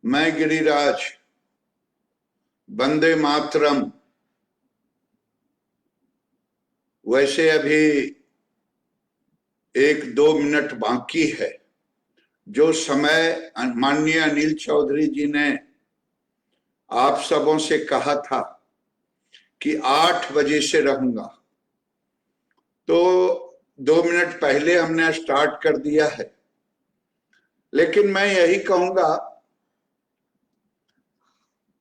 मैं गिरिराज, वंदे मातरम। वैसे अभी 1-2 मिनट बाकी है। जो समय माननीय अनिल चौधरी जी ने आप सबों से कहा था कि 8 बजे से रहूंगा, तो 2 मिनट पहले हमने स्टार्ट कर दिया है। लेकिन मैं यही कहूंगा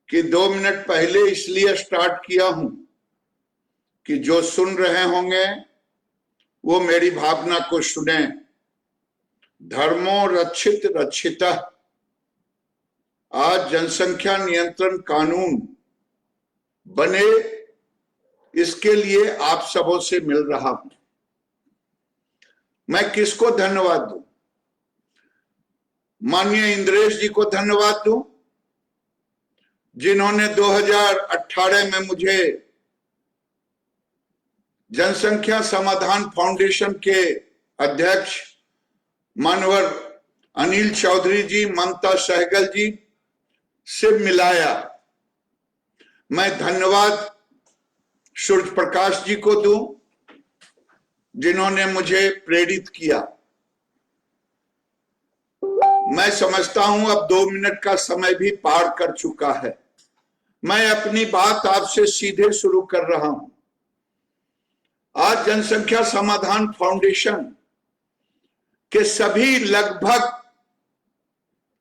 कि 2 मिनट पहले इसलिए स्टार्ट किया हूं कि जो सुन रहे होंगे वो मेरी भावना को सुने। धर्मो रक्षित रक्षिता। आज जनसंख्या नियंत्रण कानून बने, इसके लिए आप सबों से मिल रहा हूं। मैं किसको धन्यवाद दूं? माननीय इंद्रेश जी को धन्यवाद दूं, जिन्होंने 2018 में मुझे जनसंख्या समाधान फाउंडेशन के अध्यक्ष मानवर अनिल चौधरी जी, ममता सहगल जी से मिलाया। मैं धन्यवाद सूर्य प्रकाश जी को दूं, जिन्होंने मुझे प्रेरित किया। मैं समझता हूं अब 2 मिनट का समय भी पार कर चुका है। मैं अपनी बात आपसे सीधे शुरू कर रहा हूं। आज जनसंख्या समाधान फाउंडेशन के सभी लगभग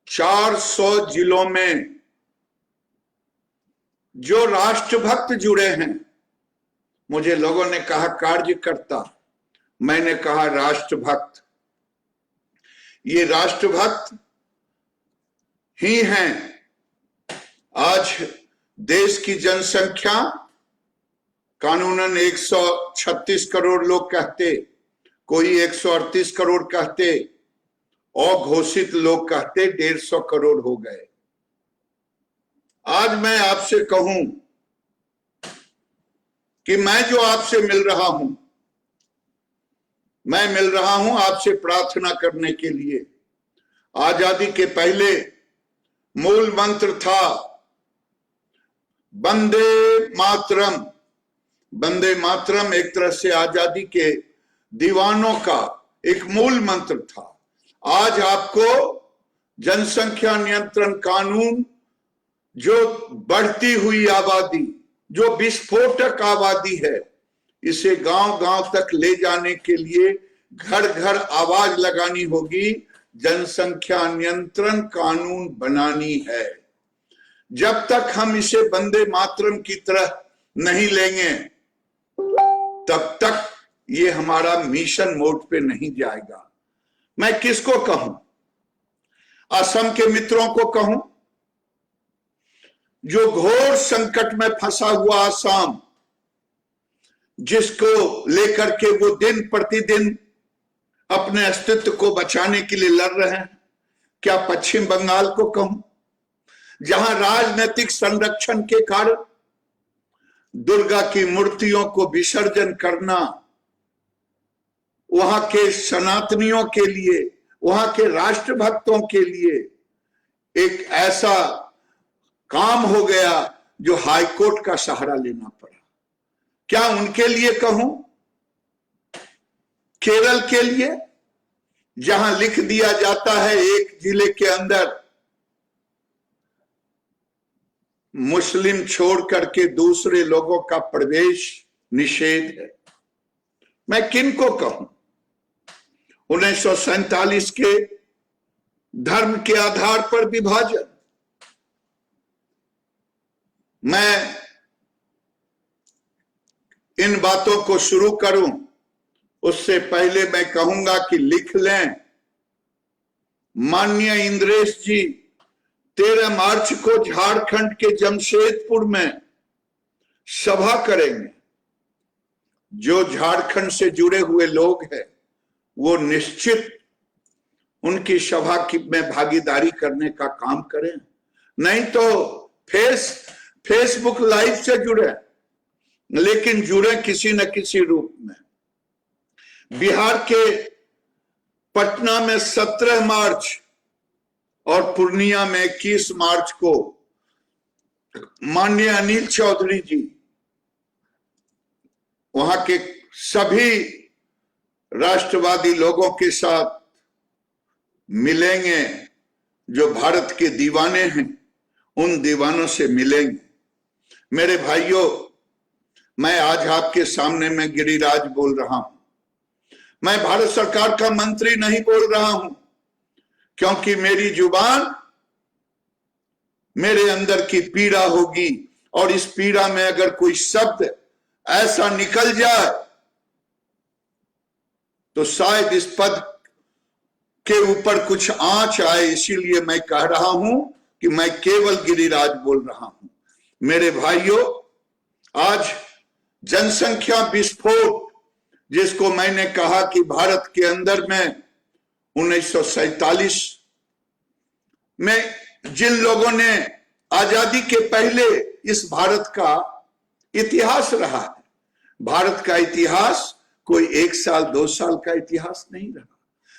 400 जिलों में जो राष्ट्रभक्त जुड़े हैं, मुझे लोगों ने कहा कार्यकर्ता, मैंने कहा राष्ट्रभक्त। ये राष्ट्रभक्त ही हैं। आज देश की जनसंख्या कानूनन 136 करोड़ लोग कहते, कोई 138 करोड़ कहते, अघोषित लोग कहते 150 करोड़ हो गए। आज मैं आपसे कहूं कि मैं जो आपसे मिल रहा हूं, मैं मिल रहा हूं आपसे प्रार्थना करने के लिए। आजादी के पहले मूल मंत्र था वंदे मातरम। वंदे मातरम एक तरह से आजादी के दीवानों का एक मूल मंत्र था। आज आपको जनसंख्या नियंत्रण कानून, जो बढ़ती हुई आबादी, जो विस्फोटक आबादी है, इसे गांव गांव तक ले जाने के लिए घर घर आवाज लगानी होगी। जनसंख्या नियंत्रण कानून बनानी है। जब तक हम इसे वंदे मातरम की तरह नहीं लेंगे, तब तक ये हमारा मिशन मोड पे नहीं जाएगा। मैं किसको कहूं? असम के मित्रों को कहूं, जो घोर संकट में फंसा हुआ असम, जिसको लेकर के वो दिन प्रतिदिन अपने अस्तित्व को बचाने के लिए लड़ रहे हैं। क्या पश्चिम बंगाल को कहूं, जहां राजनीतिक संरक्षण के कारण दुर्गा की मूर्तियों को विसर्जन करना वहां के सनातनियों के लिए, वहां के राष्ट्रभक्तों के लिए एक ऐसा काम हो गया जो हाईकोर्ट का सहारा लेना पड़ा। क्या उनके लिए कहूं? केरल के लिए, जहां लिख दिया जाता है एक जिले के अंदर मुस्लिम छोड़ करके दूसरे लोगों का प्रवेश निषेध है। मैं किन को कहूं? 1947 के धर्म के आधार पर विभाजन। मैं इन बातों को शुरू करूं उससे पहले मैं कहूंगा कि लिख लें, माननीय इंद्रेश जी 13 मार्च को झारखंड के जमशेदपुर में सभा करेंगे। जो झारखंड से जुड़े हुए लोग हैं वो निश्चित उनकी सभा में भागीदारी करने का काम करें। नहीं तो फेसबुक लाइव से जुड़े, लेकिन जुड़े किसी न किसी रूप में। बिहार के पटना में 17 मार्च और पूर्णिया में 21 मार्च को माननीय अनिल चौधरी जी वहां के सभी राष्ट्रवादी लोगों के साथ मिलेंगे, जो भारत के दीवाने हैं उन दीवानों से मिलेंगे। मेरे भाइयों, मैं आज आपके सामने में गिरिराज बोल रहा हूं। मैं भारत सरकार का मंत्री नहीं बोल रहा हूं, क्योंकि मेरी जुबान मेरे अंदर की पीड़ा होगी, और इस पीड़ा में अगर कोई शब्द ऐसा निकल जाए तो शायद इस पद के ऊपर कुछ आंच आए। इसीलिए मैं कह रहा हूं कि मैं केवल गिरिराज बोल रहा हूं। मेरे भाइयों, आज जनसंख्या विस्फोट, जिसको मैंने कहा कि भारत के अंदर में 1947 में जिन लोगों ने आजादी के पहले इस भारत का इतिहास रहा है, भारत का इतिहास कोई 1 साल 2 साल का इतिहास नहीं रहा।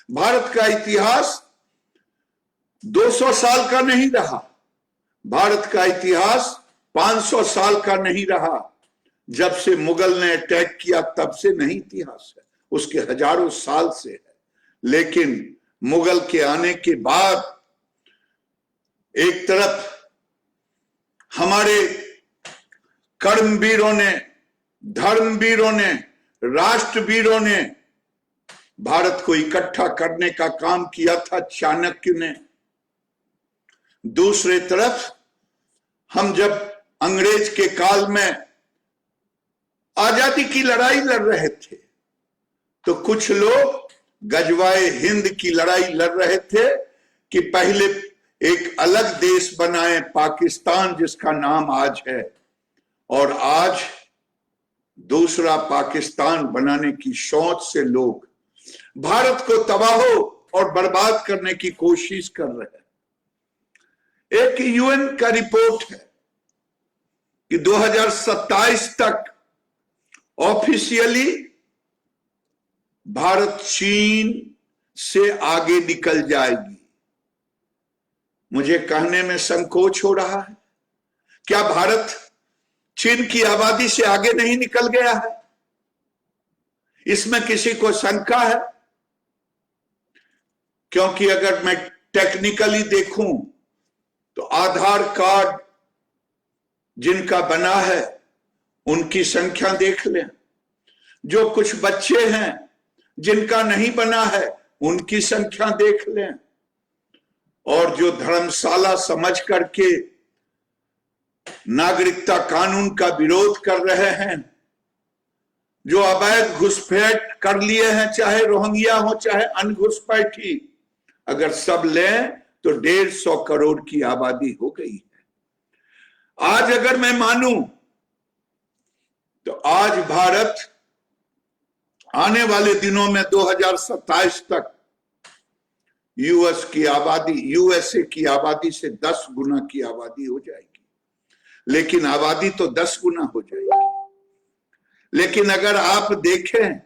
भारत का इतिहास 200 साल का नहीं रहा। भारत का इतिहास 500 साल का नहीं रहा। जब से मुगल ने अटैक किया तब से नहीं इतिहास है, उसके हजारों साल से है। लेकिन मुगल के आने के बाद एक तरफ हमारे कर्मवीरों ने, धर्मवीरों ने, राष्ट्रवीरों ने भारत को इकट्ठा करने का काम किया था, चाणक्य ने। दूसरे तरफ हम जब अंग्रेज के काल में आजादी की लड़ाई लड़ रहे थे तो कुछ लोग गजवाए हिंद की लड़ाई लड़ रहे थे कि पहले एक अलग देश बनाए, पाकिस्तान, जिसका नाम आज है, और आज दूसरा पाकिस्तान बनाने की सोच से लोग भारत को तबाह और बर्बाद करने की कोशिश कर रहे हैं। एक यूएन का रिपोर्ट है कि 2027 तक ऑफिशियली भारत चीन से आगे निकल जाएगी। मुझे कहने में संकोच हो रहा है, क्या भारत चीन की आबादी से आगे नहीं निकल गया है? इसमें किसी को शंका है? क्योंकि अगर मैं टेक्निकली देखूं तो आधार कार्ड जिनका बना है उनकी संख्या देख लें, जो कुछ बच्चे हैं जिनका नहीं बना है उनकी संख्या देख लें, और जो धर्मशाला समझ करके नागरिकता कानून का विरोध कर रहे हैं, जो अवैध घुसपैठ कर लिए हैं, चाहे रोहिंग्या हो चाहे अन्य घुसपैठी, अगर सब लें तो 150 करोड़ की आबादी हो गई है। आज अगर मैं मानूं तो आज भारत आने वाले दिनों में 2027 तक यूएसए की आबादी से 10 गुना की आबादी हो जाएगी। लेकिन आबादी तो 10 गुना हो जाएगी। लेकिन अगर आप देखें,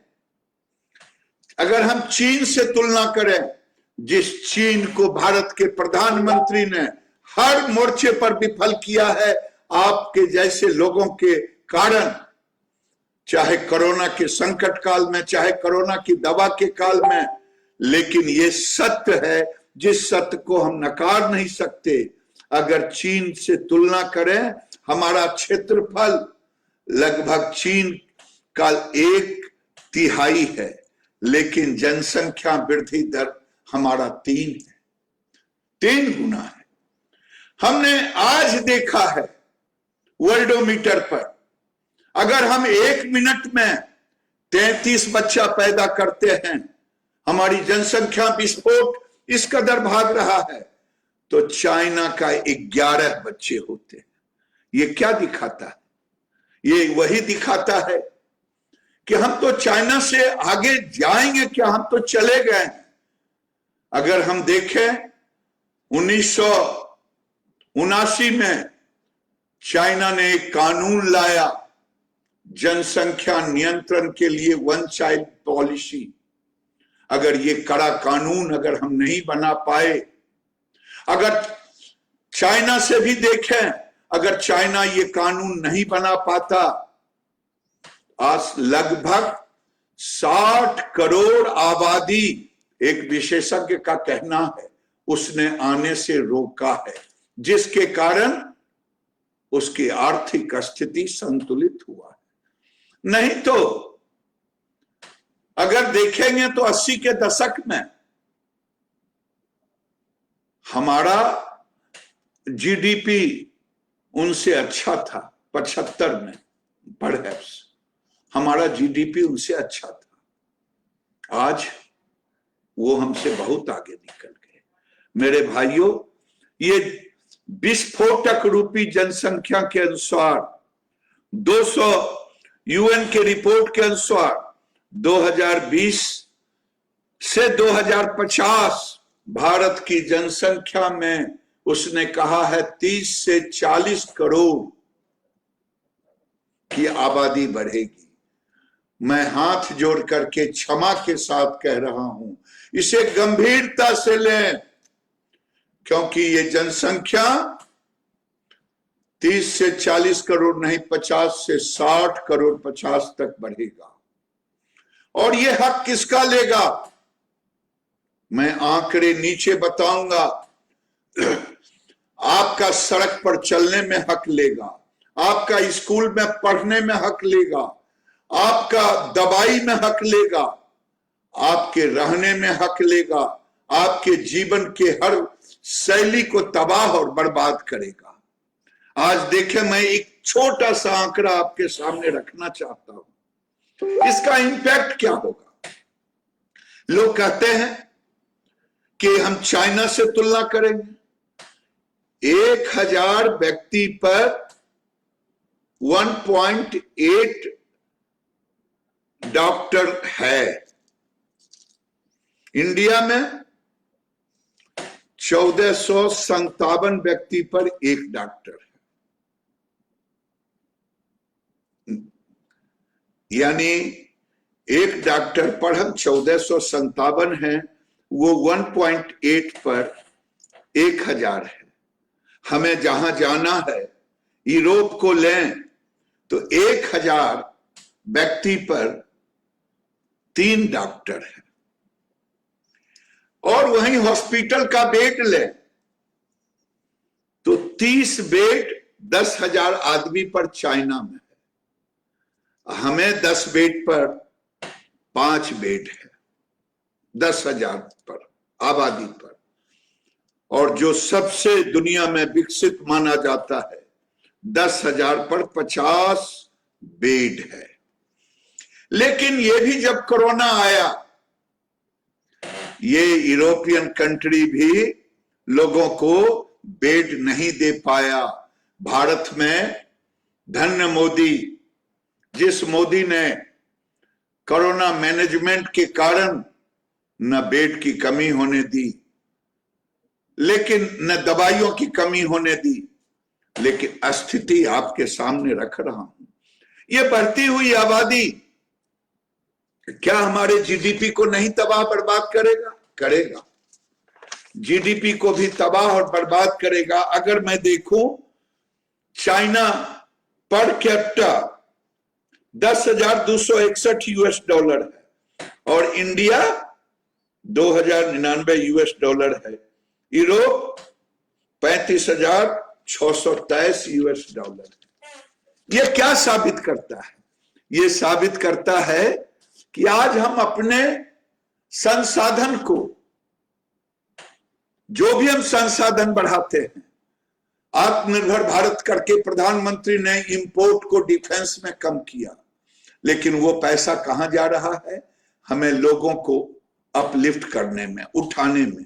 अगर हम चीन से तुलना करें, जिस चीन को भारत के प्रधानमंत्री ने हर मोर्चे पर विफल किया है आपके जैसे लोगों के कारण, चाहे कोरोना के संकट काल में, चाहे कोरोना की दवा के काल में, लेकिन ये सत्य है जिस सत्य को हम नकार नहीं सकते। अगर चीन से तुलना करें, हमारा क्षेत्रफल लगभग चीन का 1/3 है, लेकिन जनसंख्या वृद्धि दर हमारा 3 है, 3 गुना है। हमने आज देखा है वर्ल्डोमीटर पर, अगर हम 1 मिनट में 33 बच्चा पैदा करते हैं, हमारी जनसंख्या विस्फोट इस कदर भाग रहा है, तो चाइना का 11 बच्चे होते हैं। ये क्या दिखाता है? ये वही दिखाता है कि हम तो चाइना से आगे जाएंगे क्या, हम तो चले गए हैं। अगर हम देखें 1979 में चाइना ने एक कानून लाया जनसंख्या नियंत्रण के लिए, 1 चाइल्ड पॉलिसी। अगर ये कड़ा कानून अगर हम नहीं बना पाए, अगर चाइना से भी देखें, अगर चाइना ये कानून नहीं बना पाता, आज लगभग 60 करोड़ आबादी, एक विशेषज्ञ का कहना है, उसने आने से रोका है, जिसके कारण उसकी आर्थिक स्थिति संतुलित हुआ है। नहीं तो अगर देखेंगे तो 80 के दशक में हमारा जीडीपी उनसे अच्छा था, 75 में परहैप्स हमारा जीडीपी उनसे अच्छा था। आज वो हमसे बहुत आगे निकल गए। मेरे भाइयों, ये विस्फोटक रूपी जनसंख्या के अनुसार 200 यूएन के रिपोर्ट के अनुसार 2020 से 2050 भारत की जनसंख्या में उसने कहा है 30 से 40 करोड़ की आबादी बढ़ेगी। मैं हाथ जोड़ करके क्षमा के साथ कह रहा हूं, इसे गंभीरता से लें, क्योंकि ये जनसंख्या 30 से 40 करोड़ नहीं, 50 से 60 करोड़ 50 तक बढ़ेगा। और ये हक किसका लेगा? मैं आंकड़े नीचे बताऊंगा। आपका सड़क पर चलने में हक लेगा, आपका स्कूल में पढ़ने में हक लेगा, आपका दवाई में हक लेगा, आपके रहने में हक लेगा, आपके जीवन के हर शैली को तबाह और बर्बाद करेगा। आज देखें, मैं एक छोटा सा आंकड़ा आपके सामने रखना चाहता हूं, इसका इंपैक्ट क्या होगा। लोग कहते हैं कि हम चाइना से तुलना करेंगे। 1000 व्यक्ति पर 1.8 डॉक्टर है। इंडिया में 1457 व्यक्ति पर 1 डॉक्टर है, यानी 1 डॉक्टर पर हम 1457 हैं, वो 1.8 पर 1000 है। हमें जहां जाना है, यूरोप को लें तो 1000 व्यक्ति पर 3 डॉक्टर है। और वहीं हॉस्पिटल का बेड लें तो 30 बेड 10,000 आदमी पर चाइना में है। हमें 10 बेड पर 5 बेड है 10,000 पर आबादी पर। और जो सबसे दुनिया में विकसित माना जाता है, 10,000 पर 50 बेड है। लेकिन ये भी जब कोरोना आया, ये यूरोपियन कंट्री भी लोगों को बेड नहीं दे पाया। भारत में धन्य मोदी, जिस मोदी ने कोरोना मैनेजमेंट के कारण न बेड की कमी होने दी, लेकिन न दवाइयों की कमी होने दी, लेकिन स्थिति आपके सामने रख रहा हूं। ये बढ़ती हुई आबादी क्या हमारे जीडीपी को नहीं तबाह बर्बाद करेगा? करेगा। जीडीपी को भी तबाह और बर्बाद करेगा। अगर मैं देखूं, चाइना पर कैपिटा $10,261 है और इंडिया $2,099 है। यूरोप $35,623 है। यह क्या साबित करता है? यह साबित करता है कि आज हम अपने संसाधन को, जो भी हम संसाधन बढ़ाते हैं, आत्मनिर्भर भारत करके प्रधानमंत्री ने इंपोर्ट को डिफेंस में कम किया, लेकिन वो पैसा कहां जा रहा है? हमें लोगों को अपलिफ्ट करने में, उठाने में।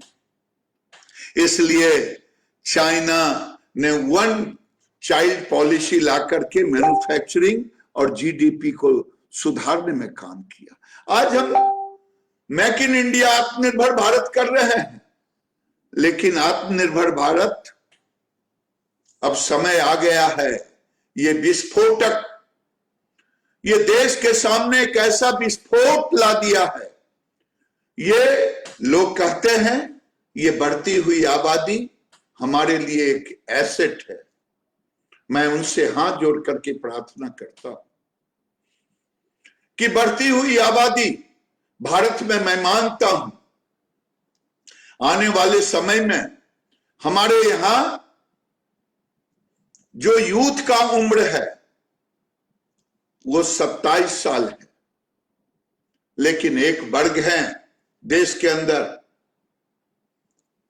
इसलिए चाइना ने 1 चाइल्ड पॉलिसी ला करके मैन्युफैक्चरिंग और जीडीपी को सुधारने में काम किया। आज हम मेक इन इंडिया, आत्मनिर्भर भारत कर रहे हैं, लेकिन आत्मनिर्भर भारत, अब समय आ गया है, ये विस्फोटक, ये देश के सामने एक ऐसा विस्फोट ला दिया है। ये लोग कहते हैं, ये बढ़ती हुई आबादी हमारे लिए एक एसेट है। मैं उनसे हाथ जोड़ करके प्रार्थना करता हूं कि बढ़ती हुई आबादी भारत में, मैं मानता हूं आने वाले समय में हमारे यहां जो यूथ का उम्र है वो 27 साल है, लेकिन एक वर्ग है देश के अंदर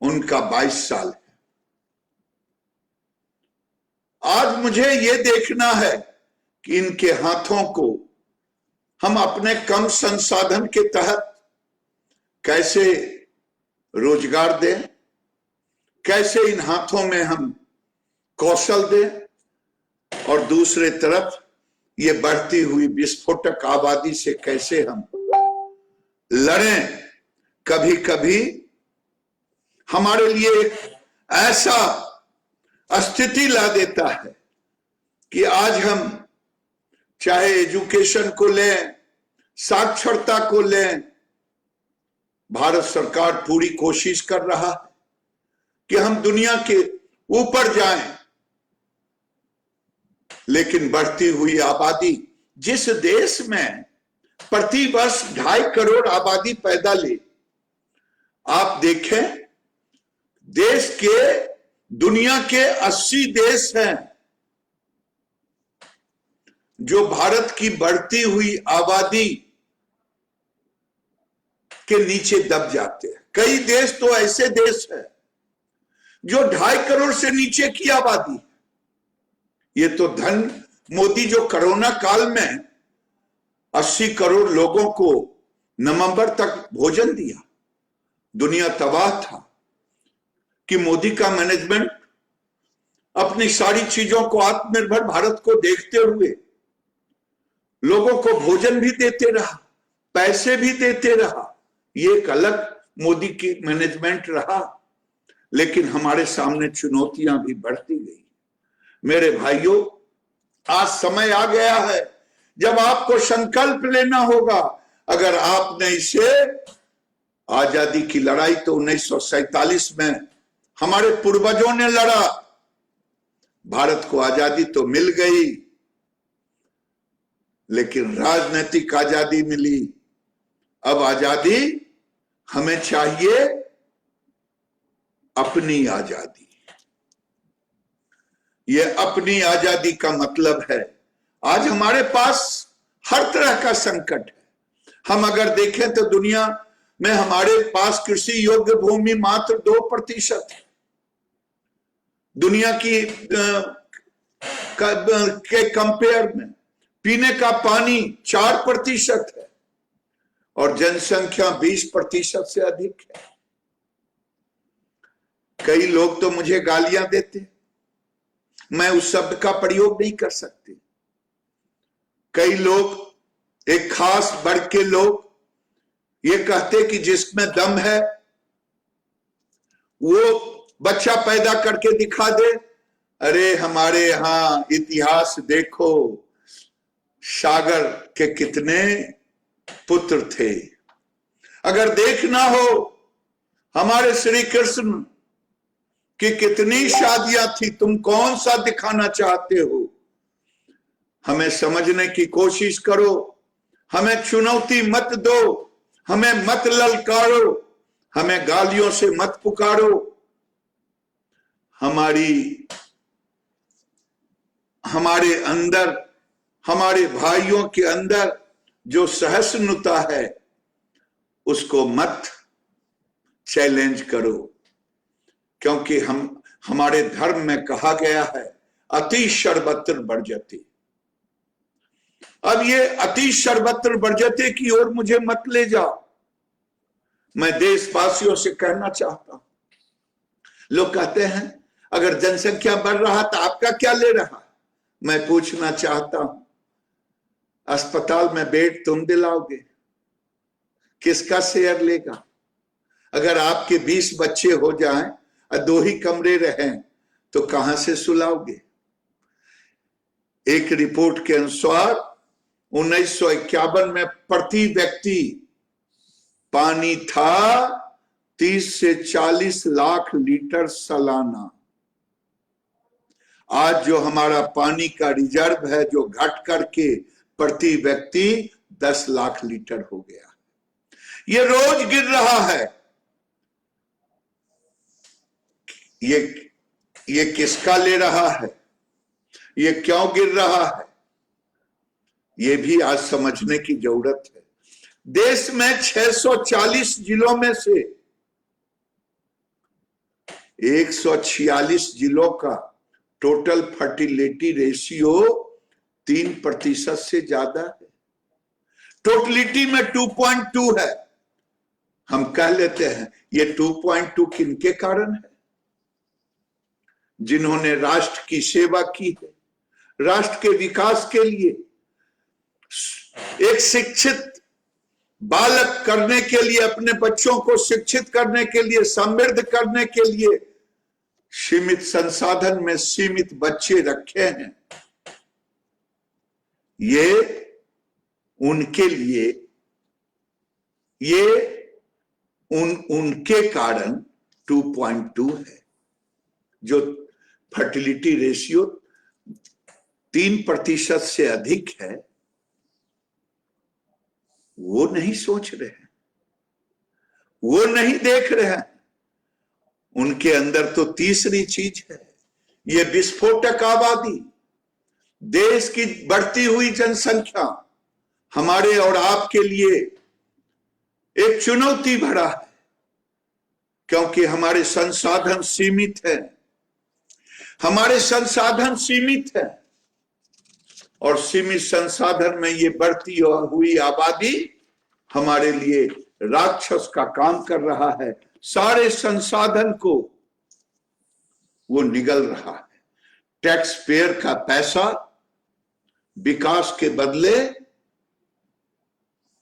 उनका 22 साल है। आज मुझे ये देखना है कि इनके हाथों को हम अपने कम संसाधन के तहत कैसे रोजगार दें, कैसे इन हाथों में हम कौशल दें, और दूसरे तरफ ये बढ़ती हुई विस्फोटक आबादी से कैसे हम लड़ें। कभी कभी हमारे लिए एक ऐसा स्थिति ला देता है कि आज हम चाहे एजुकेशन को लें, साक्षरता को लें, भारत सरकार पूरी कोशिश कर रहा है कि हम दुनिया के ऊपर जाएं, लेकिन बढ़ती हुई आबादी, जिस देश में प्रति वर्ष 2.5 करोड़ आबादी पैदा ले, आप देखें देश के दुनिया के 80 देश हैं जो भारत की बढ़ती हुई आबादी के नीचे दब जाते हैं। कई देश तो ऐसे देश हैं जो 2.5 करोड़ से नीचे की आबादी। ये तो धन मोदी जो कोरोना काल में 80 करोड़ लोगों को नवंबर तक भोजन दिया, दुनिया तबाह था कि मोदी का मैनेजमेंट अपनी सारी चीजों को आत्मनिर्भर भारत को देखते हुए लोगों को भोजन भी देते रहा, पैसे भी देते रहा। ये एक अलग मोदी की मैनेजमेंट रहा, लेकिन हमारे सामने चुनौतियां भी बढ़ती गई। मेरे भाइयों, आज समय आ गया है जब आपको संकल्प लेना होगा। अगर आपने इसे, आजादी की लड़ाई तो 1947 में हमारे पूर्वजों ने लड़ा, भारत को आजादी तो मिल गई, लेकिन राजनीतिक आजादी मिली। अब आजादी हमें चाहिए अपनी आजादी। ये अपनी आजादी का मतलब है, आज हमारे पास हर तरह का संकट है। हम अगर देखें तो दुनिया में हमारे पास कृषि योग्य भूमि मात्र 2% है। दुनिया की के कंपेयर में पीने का पानी 4% है और जनसंख्या 20% से अधिक है। कई लोग तो मुझे गालियां देते, मैं उस शब्द का प्रयोग नहीं कर सकती। कई लोग, एक खास वर्ग के लोग ये कहते कि जिसमें दम है वो बच्चा पैदा करके दिखा दे। अरे हमारे यहां इतिहास देखो, सागर के कितने पुत्र थे। अगर देखना हो हमारे श्री कृष्ण की कितनी शादियां थी, तुम कौन सा दिखाना चाहते हो? हमें समझने की कोशिश करो, हमें चुनौती मत दो, हमें मत ललकारो, हमें गालियों से मत पुकारो। हमारे अंदर, हमारे भाइयों के अंदर जो सहिष्णुता है उसको मत चैलेंज करो, क्योंकि हमारे धर्म में कहा गया है अति सर्वत्र वर्जते। अब ये अति सर्वत्र वर्जते की ओर मुझे मत ले जाओ। मैं देशवासियों से कहना चाहता हूं, लोग कहते हैं अगर जनसंख्या बढ़ रहा तो आपका क्या ले रहा? मैं पूछना चाहता हूं, अस्पताल में बेड तुम दिलाओगे, किसका शेयर लेगा? अगर आपके 20 बच्चे हो जाएं और 2 ही कमरे रहें तो कहां से सुलाओगे? एक रिपोर्ट के अनुसार 1951 में प्रति व्यक्ति पानी था 30 से 40 लाख लीटर सालाना। आज जो हमारा पानी का रिजर्व है, जो घट करके प्रति व्यक्ति 10 लाख लीटर हो गया, ये रोज गिर रहा है। ये किसका ले रहा है, ये क्यों गिर रहा है, ये भी आज समझने की जरूरत है। देश में 640 जिलों में से 146 जिलों का टोटल फर्टिलिटी रेशियो 3% से ज्यादा है। टोटलिटी में 2.2 है। हम कह लेते हैं ये 2.2 किनके कारण है? जिन्होंने राष्ट्र की सेवा की है, राष्ट्र के विकास के लिए, एक शिक्षित बालक करने के लिए, अपने बच्चों को शिक्षित करने के लिए, समृद्ध करने के लिए सीमित संसाधन में सीमित बच्चे रखे हैं। ये उनके लिए, ये उनके कारण 2.2 है। जो फर्टिलिटी रेशियो 3% से अधिक है, वो नहीं सोच रहे हैं, वो नहीं देख रहे हैं। उनके अंदर तो तीसरी चीज है, ये विस्फोटक आबादी, देश की बढ़ती हुई जनसंख्या हमारे और आपके लिए एक चुनौती भरा है, क्योंकि हमारे संसाधन सीमित है, हमारे संसाधन सीमित है, और सीमित संसाधन में ये बढ़ती हुई आबादी हमारे लिए राक्षस का काम कर रहा है। सारे संसाधन को वो निगल रहा है। टैक्स पेयर का पैसा विकास के बदले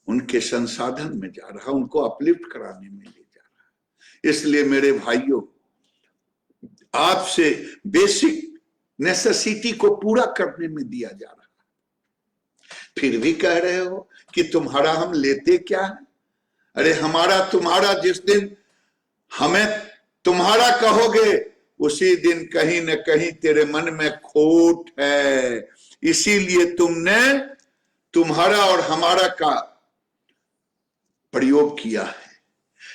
उनके संसाधन में जा रहा है, उनको अपलिफ्ट कराने में ले जा रहा है। इसलिए मेरे भाइयों, आपसे बेसिक नेसेसिटी को पूरा करने में दिया जा रहा है, फिर भी कह रहे हो कि तुम्हारा हम लेते क्या है? अरे हमारा तुम्हारा, जिस दिन हमें तुम्हारा कहोगे उसी दिन कहीं न कहीं तेरे मन में खोट है, इसीलिए तुमने तुम्हारा और हमारा का प्रयोग किया है।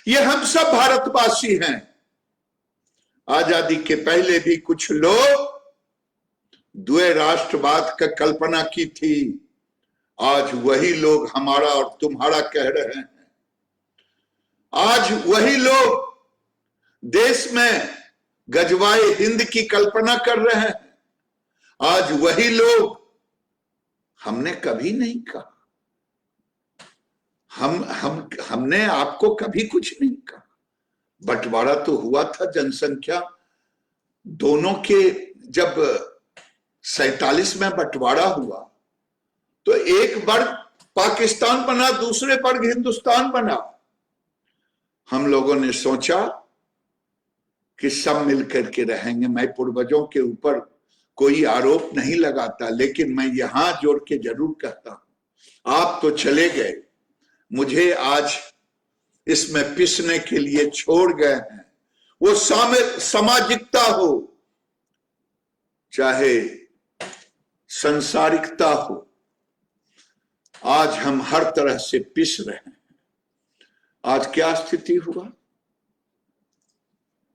ये हम सब भारतवासी हैं। आजादी के पहले भी कुछ लोग द्वै राष्ट्रवाद का कल्पना की थी, आज वही लोग हमारा और तुम्हारा कह रहे हैं। आज वही लोग देश में गजवाए हिंद की कल्पना कर रहे हैं। आज वही लोग, हमने कभी नहीं कहा, हमने आपको कभी कुछ नहीं कहा। बंटवारा तो हुआ था जनसंख्या दोनों के, जब 47 में बंटवारा हुआ तो एक वर्ग पाकिस्तान बना, दूसरे वर्ग हिंदुस्तान बना। हम लोगों ने सोचा कि सब मिलकर के रहेंगे। मैं पूर्वजों के ऊपर कोई आरोप नहीं लगाता, लेकिन मैं यहां जोड़ के जरूर कहता हूं, आप तो चले गए, मुझे आज इसमें पिसने के लिए छोड़ गए हैं। वो सामाजिकता हो चाहे संसारिकता हो, आज हम हर तरह से पिस रहे हैं। आज क्या स्थिति हुआ?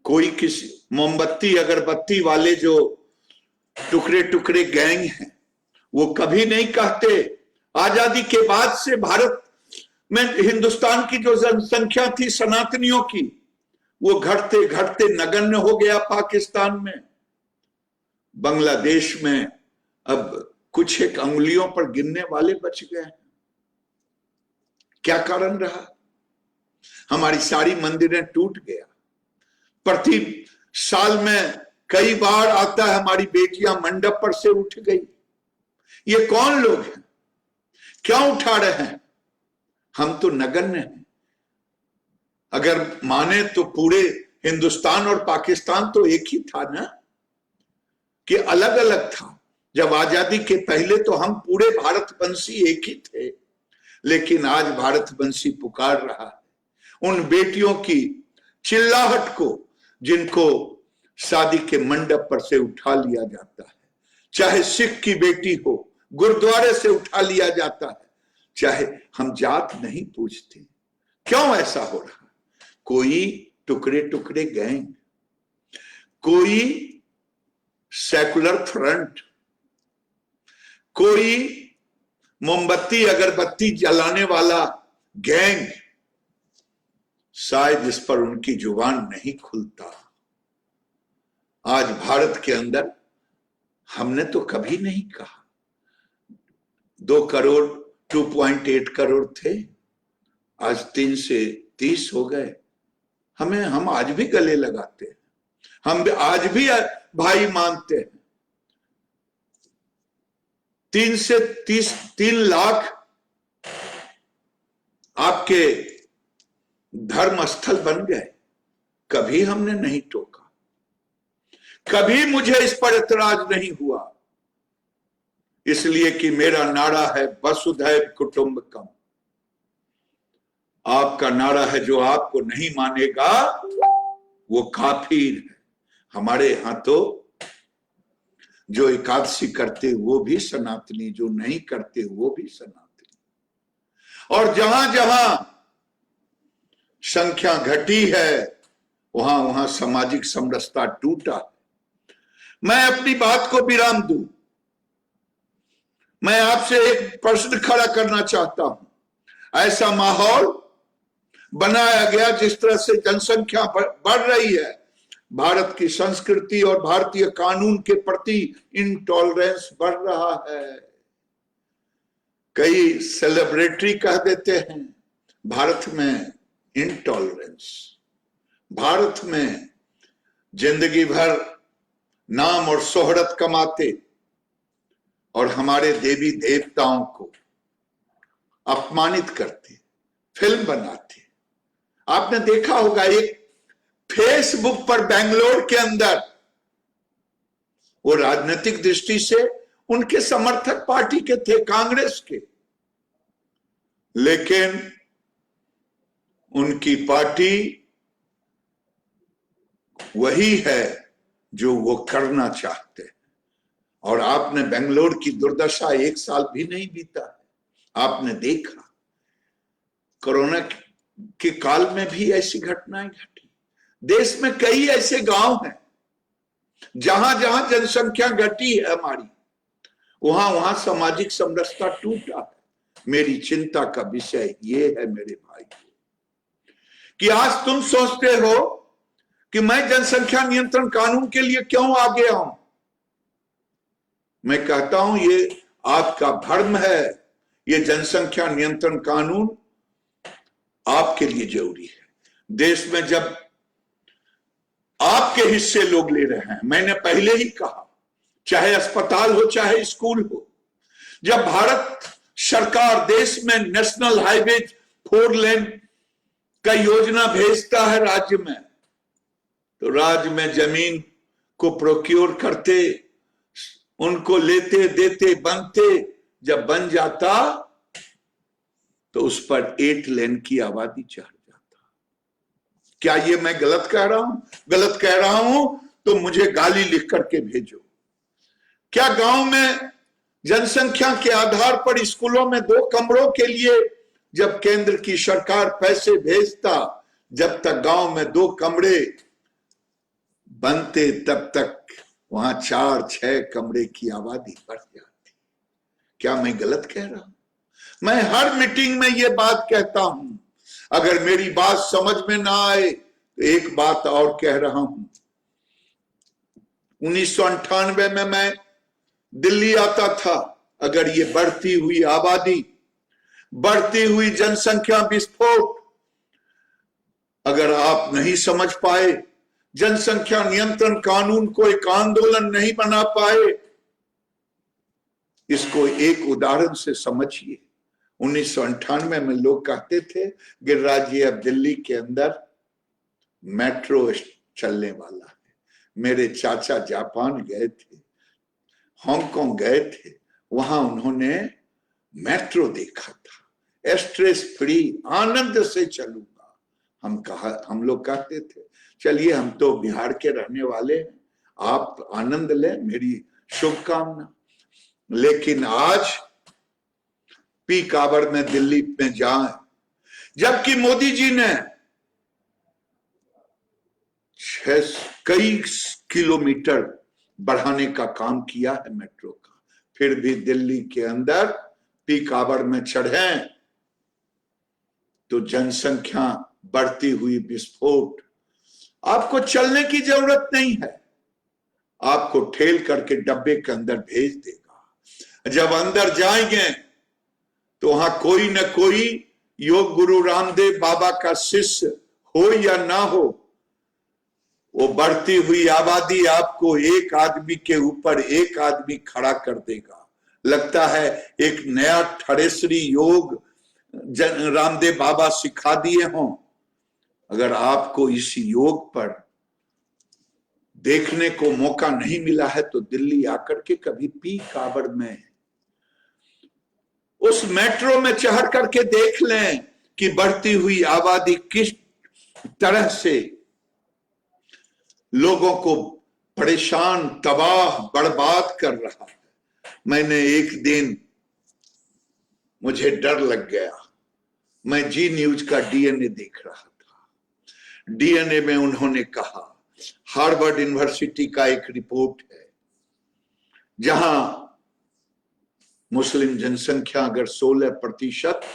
कोई किसी मोमबत्ती अगरबत्ती वाले जो टुकड़े टुकड़े गैंग हैं, वो कभी नहीं कहते आजादी के बाद से भारत में हिंदुस्तान की जो जनसंख्या थी सनातनियों की, वो घटते घटते नगण्य हो गया पाकिस्तान में। बांग्लादेश में अब कुछ एक अंगुलियों पर गिनने वाले बच गए। क्या कारण रहा? हमारी सारी मंदिरें टूट गया। प्रति साल में कई बार आता है, हमारी बेटियां मंडप पर से उठ गई। ये कौन लोग हैं? क्यों उठा रहे हैं? हम तो नगण्य हैं। अगर माने तो पूरे हिंदुस्तान और पाकिस्तान तो एक ही था ना, कि अलग अलग था। जब आजादी के पहले तो हम पूरे भारतवंशी एक ही थे, लेकिन आज भारतवंशी पुकार रहा है उन बेटियों की चिल्लाहट को, जिनको शादी के मंडप पर से उठा लिया जाता है, चाहे सिख की बेटी हो गुरुद्वारे से उठा लिया जाता है, चाहे हम जात नहीं पूछते। क्यों ऐसा हो रहा? कोई टुकड़े टुकड़े गैंग, कोई सेकुलर फ्रंट, कोई मोमबत्ती अगरबत्ती जलाने वाला गैंग, शायद इस पर उनकी जुबान नहीं खुलता। आज भारत के हमने तो कभी नहीं कहा 2 करोड़ 2.8 करोड़ थे, आज 3 से 30 हो गए। हम आज भी गले लगाते हैं, हम आज भी भाई मानते हैं। 3 से 3 लाख आपके धर्म स्थल बन गए, कभी हमने नहीं टोका, कभी मुझे इस पर एतराज नहीं हुआ, इसलिए कि मेरा नारा है वसुधैव कुटुंबकम। आपका नारा है जो आपको नहीं मानेगा वो काफिर है। हमारे यहां तो जो एकादशी करते वो भी सनातनी, जो नहीं करते वो भी सनातनी। और जहां जहां संख्या घटी है वहां वहां सामाजिक समरसता टूटा। मैं अपनी बात को विराम दूं, मैं आपसे एक प्रश्न खड़ा करना चाहता हूं। ऐसा माहौल बनाया गया जिस तरह से जनसंख्या बढ़ रही है, भारत की संस्कृति और भारतीय कानून के प्रति इंटॉलरेंस बढ़ रहा है। कई सेलिब्रिटी कह देते हैं भारत में इंटॉलरेंस, भारत में जिंदगी भर नाम और शोहरत कमाते और हमारे देवी देवताओं को अपमानित करते, फिल्म बनाते। आपने देखा होगा एक फेसबुक पर बेंगलोर के अंदर, वो राजनीतिक दृष्टि से उनके समर्थक पार्टी के थे, कांग्रेस के, लेकिन उनकी पार्टी वही है जो वो करना चाहते हैं। और आपने बेंगलोर की दुर्दशा 1 साल भी नहीं बीता है, आपने देखा कोरोना के काल में भी ऐसी घटनाएं घटी। देश में कई ऐसे गांव हैं जहां जहां जनसंख्या घटी है हमारी, वहां वहां सामाजिक समरसता टूटा है। मेरी चिंता का विषय ये है मेरे भाई कि आज तुम सोचते हो कि मैं जनसंख्या नियंत्रण कानून के लिए क्यों आगे आऊं। मैं कहता हूं ये आपका भ्रम है। ये जनसंख्या नियंत्रण कानून आपके लिए जरूरी है। देश में जब आपके हिस्से लोग ले रहे हैं, मैंने पहले ही कहा, चाहे अस्पताल हो चाहे स्कूल हो, जब भारत सरकार देश में नेशनल हाईवे 4 लेन का योजना भेजता है राज्य में, तो राज्य में जमीन को प्रोक्योर करते, उनको लेते देते बनते, जब बन जाता तो उस पर 8 लेन की आबादी चढ़ जाता। क्या ये मैं गलत कह रहा हूं? गलत कह रहा हूं तो मुझे गाली लिख करके भेजो। क्या गांव में जनसंख्या के आधार पर स्कूलों में 2 कमरों के लिए जब केंद्र की सरकार पैसे भेजता, जब तक गांव में 2 कमरे बनते तब तक वहां 4-6 कमरे की आबादी बढ़ जाती। क्या मैं गलत कह रहा हूं? मैं हर मीटिंग में ये बात कहता हूं। अगर मेरी बात समझ में ना आए तो एक बात और कह रहा हूं। 1998 में मैं दिल्ली आता था। अगर ये बढ़ती हुई आबादी, बढ़ती हुई जनसंख्या विस्फोट अगर आप नहीं समझ पाए, जनसंख्या नियंत्रण कानून को एक आंदोलन नहीं बना पाए, इसको एक उदाहरण से समझिए। 1998 में लोग कहते थे गिरिराज जी अब दिल्ली के अंदर मेट्रो चलने वाला है। मेरे चाचा जापान गए थे, हांगकांग गए थे, वहां उन्होंने मेट्रो देखा था, स्ट्रेस फ्री आनंद से चलूंगा। हम लोग कहते थे चलिए, हम तो बिहार के रहने वाले हैं, आप आनंद लें, मेरी शुभकामना। लेकिन आज पीक आवर में दिल्ली में जाए, जबकि मोदी जी ने कई किलोमीटर बढ़ाने का काम किया है मेट्रो का, फिर भी दिल्ली के अंदर पीक आवर में चढ़े तो जनसंख्या बढ़ती हुई विस्फोट। आपको चलने की जरूरत नहीं है, आपको ठेल करके डब्बे के अंदर भेज देगा। जब अंदर जाएंगे तो वहां कोई न कोई योग गुरु रामदेव बाबा का शिष्य हो या ना हो, वो बढ़ती हुई आबादी आपको एक आदमी के ऊपर एक आदमी खड़ा कर देगा। लगता है एक नया ठरेश्वरी योग रामदेव बाबा सिखा दिए हों। अगर आपको इस योग पर देखने को मौका नहीं मिला है तो दिल्ली आकर के कभी पीक आवर में उस मेट्रो में चढ़ करके देख लें कि बढ़ती हुई आबादी किस तरह से लोगों को परेशान, तबाह, बर्बाद कर रहा है। मैंने एक दिन, मुझे डर लग गया, मैं जी न्यूज का डीएनए देख रहा था। डीएनए में उन्होंने कहा, हार्वर्ड यूनिवर्सिटी का एक रिपोर्ट है, जहां मुस्लिम जनसंख्या अगर 16%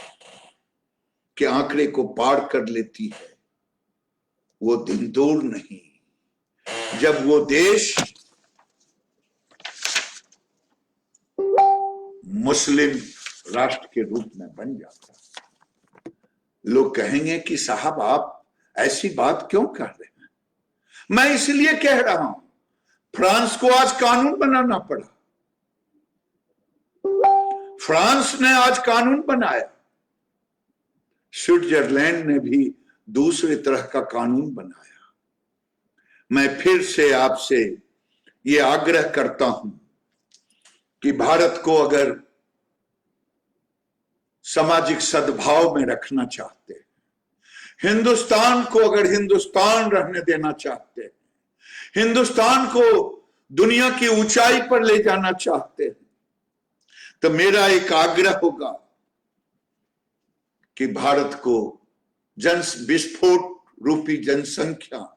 के आंकड़े को पार कर लेती है, वो दिन दूर नहीं जब वो देश मुस्लिम राष्ट्र के रूप में बन जाता। लोग कहेंगे कि साहब आप ऐसी बात क्यों कर रहे हैं? मैं इसलिए कह रहा हूं, फ्रांस को आज कानून बनाना पड़ा। फ्रांस ने आज कानून बनाया, स्विट्जरलैंड ने भी दूसरे तरह का कानून बनाया। मैं फिर से आपसे ये आग्रह करता हूं कि भारत को अगर सामाजिक सद्भाव में रखना चाहते हैं, हिंदुस्तान को अगर हिंदुस्तान रहने देना चाहते हैं, हिंदुस्तान को दुनिया की ऊंचाई पर ले जाना चाहते हैं, तो मेरा एक आग्रह होगा कि भारत को विस्फोट रूपी जनसंख्या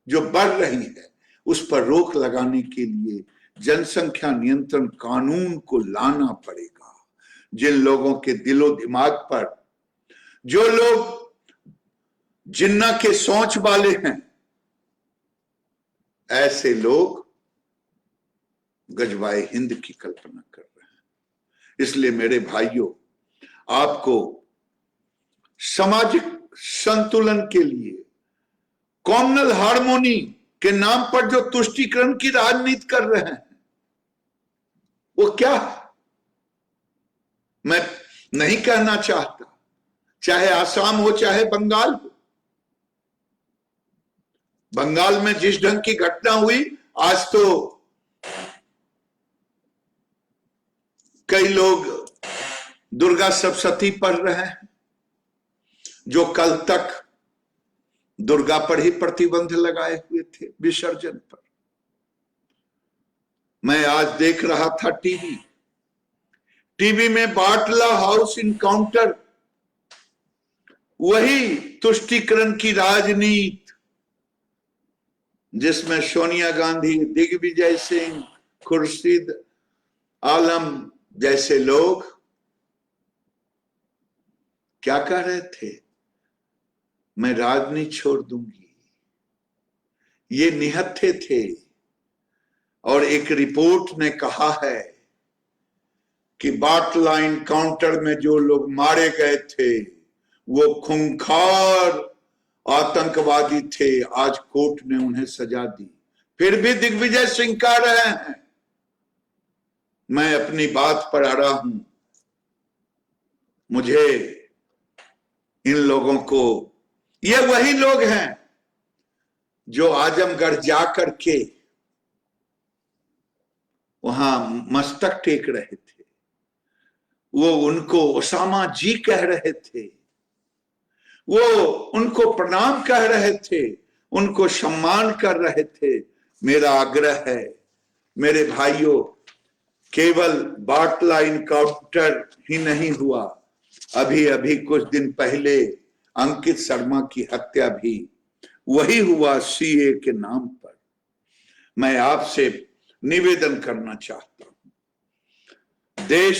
जो बढ़ रही है उस पर रोक लगाने के लिए जनसंख्या नियंत्रण कानून को लाना पड़ेगा। जिन लोगों के दिलो दिमाग पर, जो लोग जिन्ना के सोच वाले हैं, ऐसे लोग गजवाए हिंद की कल्पना कर रहे हैं। इसलिए मेरे भाइयों, आपको सामाजिक संतुलन के लिए कॉम्युनल हार्मोनी के नाम पर जो तुष्टीकरण की राजनीति कर रहे हैं, वो क्या है? मैं नहीं कहना चाहता, चाहे आसाम हो चाहे बंगाल हो। बंगाल में जिस ढंग की घटना हुई, आज तो कई लोग दुर्गा सप्तशती पढ़ रहे हैं, जो कल तक दुर्गा पर ही प्रतिबंध लगाए हुए थे, विसर्जन पर। मैं आज देख रहा था टीवी में बाटला हाउस इनकाउंटर, वही तुष्टीकरण की राजनीति जिसमें सोनिया गांधी, दिग्विजय सिंह, खुर्शीद आलम जैसे लोग क्या कह रहे थे, मैं राजनीति छोड़ दूंगी। ये निहत्थे थे। और एक रिपोर्ट ने कहा है कि बाटला इनकाउंटर में जो लोग मारे गए थे वो खूंखार आतंकवादी थे। आज कोर्ट ने उन्हें सजा दी, फिर भी दिग्विजय सिंह कह रहे हैं मैं अपनी बात पर अड़ा हूं। मुझे इन लोगों को, ये वही लोग हैं जो आजमगढ़ जाकर के वहां मस्तक टेक रहे थे, वो उनको ओसामा जी कह रहे थे, वो उनको प्रणाम कह रहे थे, उनको सम्मान कर रहे थे। मेरा आग्रह है मेरे भाइयों, केवल बाटला इनकाउंटर ही नहीं हुआ, अभी अभी कुछ दिन पहले अंकित शर्मा की हत्या भी वही हुआ, सीए के नाम पर। मैं आपसे निवेदन करना चाहता हूं, देश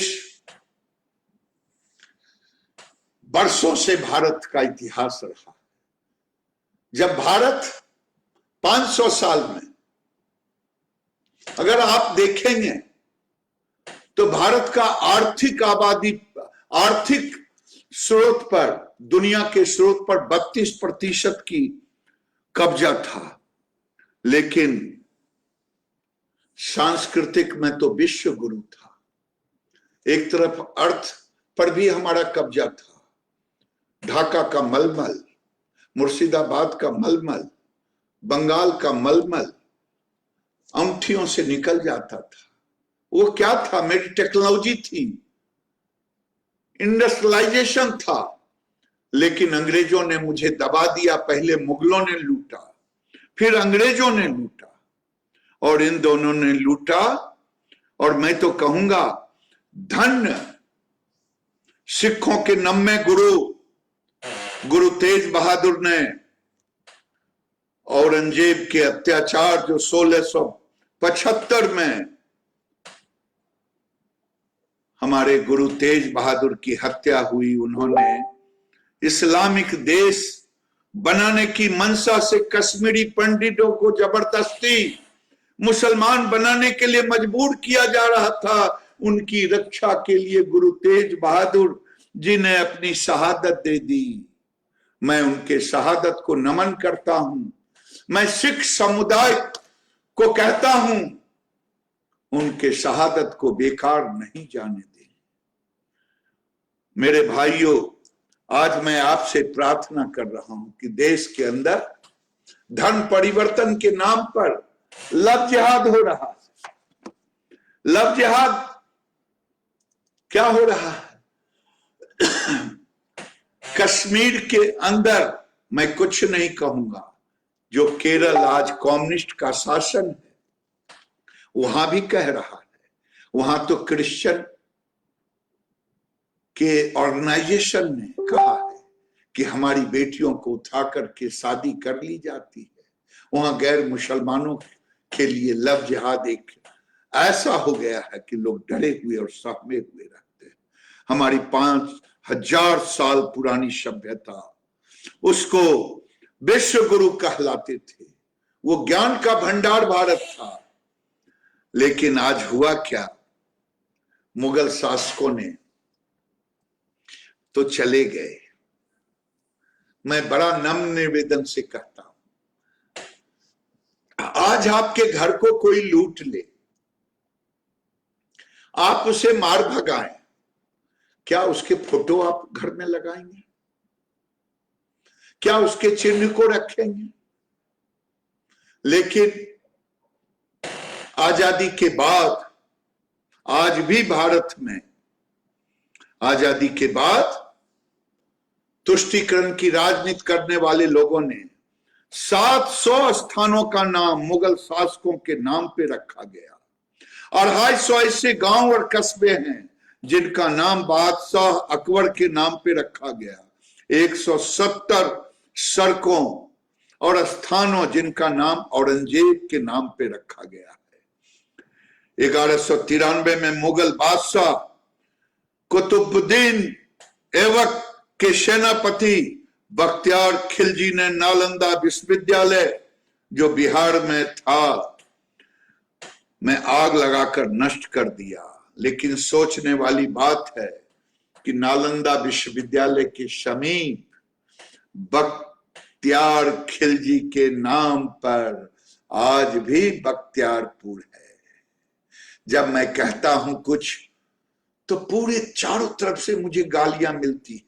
वर्षों से भारत का इतिहास रहा। जब भारत 500 साल में, अगर आप देखेंगे तो भारत का आर्थिक स्रोत पर, दुनिया के स्रोत पर 32% की कब्जा था, लेकिन सांस्कृतिक में तो विश्व गुरु था। एक तरफ अर्थ पर भी हमारा कब्जा था। ढाका का मलमल, मुर्शिदाबाद का मलमल, बंगाल का मलमल अंगूठियों से निकल जाता था। वो क्या था? मेरी टेक्नोलॉजी थी, इंडस्ट्रियलाइजेशन था, लेकिन अंग्रेजों ने मुझे दबा दिया। पहले मुगलों ने लूटा, फिर अंग्रेजों ने लूटा, और इन दोनों ने लूटा। और मैं तो कहूंगा धन्य सिखों के नम्मे गुरु तेज बहादुर ने औरंगजेब के अत्याचार जो 1675 में हमारे गुरु तेज बहादुर की हत्या हुई, उन्होंने इस्लामिक देश बनाने की मंशा से कश्मीरी पंडितों को जबरदस्ती मुसलमान बनाने के लिए मजबूर किया जा रहा था। उनकी रक्षा के लिए गुरु तेज बहादुर जी ने अपनी शहादत दे दी। मैं उनके शहादत को नमन करता हूं। मैं सिख समुदाय को कहता हूं, उनके शहादत को बेकार नहीं जाने दें। मेरे भाइयों, आज मैं आपसे प्रार्थना कर रहा हूं कि देश के अंदर धर्म परिवर्तन के नाम पर लव जिहाद हो रहा है। लव जिहाद क्या हो रहा है? कश्मीर के अंदर मैं कुछ नहीं कहूंगा, जो केरल आज कम्युनिस्ट का शासन है, वहां भी कह रहा है। वहां तो क्रिश्चियन के ऑर्गेनाइजेशन ने कहा है कि हमारी बेटियों को उठा करके शादी कर ली जाती है। वहां गैर मुसलमानों के लिए लव जिहाद एक ऐसा हो गया है कि लोग डरे हुए और सहमे हुए रहते हैं। हमारी 5000 साल पुरानी सभ्यता, उसको विश्व गुरु कहलाते थे। वो ज्ञान का भंडार भारत था। लेकिन आज हुआ क्या? मुगल शासकों ने तो चले गए। मैं बड़ा नम्र निवेदन से कहता हूं, आज आपके घर को कोई लूट ले, आप उसे मार भगाएं, क्या उसके फोटो आप घर में लगाएंगे? क्या उसके चिन्ह को रखेंगे? लेकिन आजादी के बाद, आज भी भारत में आजादी के बाद तुष्टीकरण की राजनीति करने वाले लोगों ने 700 स्थानों का नाम मुगल शासकों के नाम पे रखा गया। 250 ऐसे गांव और कस्बे हैं जिनका नाम बादशाह अकबर के नाम पे रखा गया। 170 सड़कों और स्थानों जिनका नाम औरंगजेब के नाम पे रखा गया है। 1193 में मुगल बादशाह कुतुबुद्दीन ऐबक के सेनापति बख्तियार खिलजी ने नालंदा विश्वविद्यालय, जो बिहार में था, में आग लगाकर नष्ट कर दिया। लेकिन सोचने वाली बात है कि नालंदा विश्वविद्यालय के समीप बख्तियार खिलजी के नाम पर आज भी बख्तियारपुर है। जब मैं कहता हूं कुछ, तो पूरे चारों तरफ से मुझे गालियां मिलती है।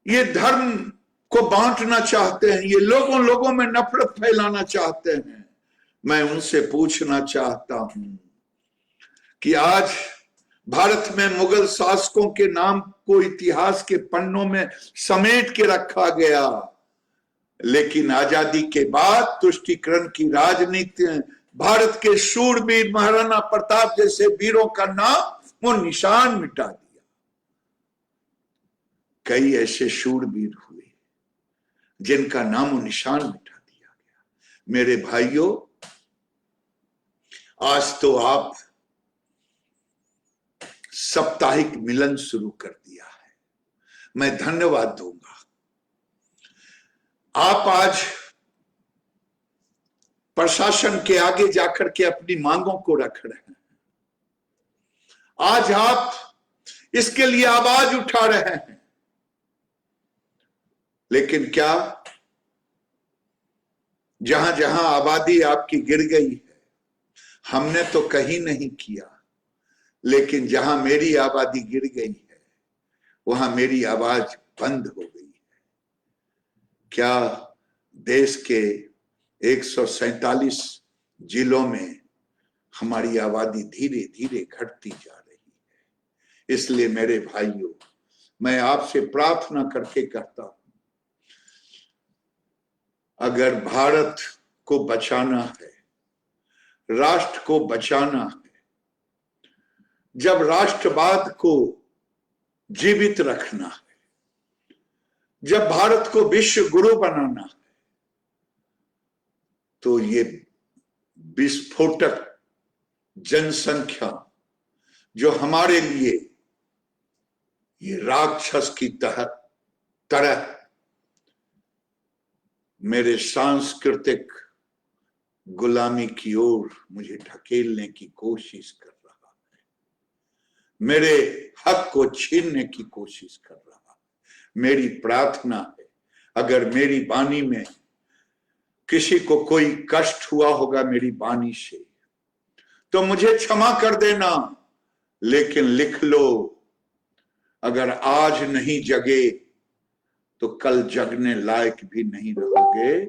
ये धर्म को बांटना चाहते हैं, ये लोगों में नफरत फैलाना चाहते हैं। मैं उनसे पूछना चाहता हूं कि आज भारत में मुगल शासकों के नाम को इतिहास के पन्नों में समेट के रखा गया, लेकिन आजादी के बाद तुष्टीकरण की राजनीति ने भारत के शूरवीर महाराणा प्रताप जैसे वीरों का नाम और निशान मिटा दिया। कई ऐसे शूरवीर हुए जिनका नाम और निशान मिटा दिया गया। मेरे भाइयों, आज तो आप साप्ताहिक मिलन शुरू कर दिया है, मैं धन्यवाद दूंगा। आप आज प्रशासन के आगे जाकर के अपनी मांगों को रख रहे हैं। आज आप इसके लिए आवाज उठा रहे हैं, लेकिन क्या जहां जहां आबादी आपकी गिर गई है, हमने तो कहीं नहीं किया, लेकिन जहां मेरी आबादी गिर गई है वहां मेरी आवाज बंद हो गई है। क्या देश के 147 जिलों में हमारी आबादी धीरे धीरे घटती जा रही है। इसलिए मेरे भाइयों, मैं आपसे प्रार्थना करके कहता हूं, अगर भारत को बचाना है, राष्ट्र को बचाना है, जब राष्ट्रवाद को जीवित रखना है, जब भारत को विश्व गुरु बनाना है, तो ये विस्फोटक जनसंख्या जो हमारे लिए ये राक्षस की तरह मेरे सांस्कृतिक गुलामी की ओर मुझे ढकेलने की कोशिश कर रहा है, मेरे हक को छीनने की कोशिश कर रहा है। मेरी प्रार्थना है, अगर मेरी वाणी में किसी को कोई कष्ट हुआ होगा मेरी वाणी से, तो मुझे क्षमा कर देना, लेकिन लिख लो, अगर आज नहीं जगे तो कल जगने लायक भी नहीं रहोगे।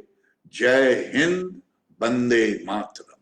जय हिंद, वंदे मातरम।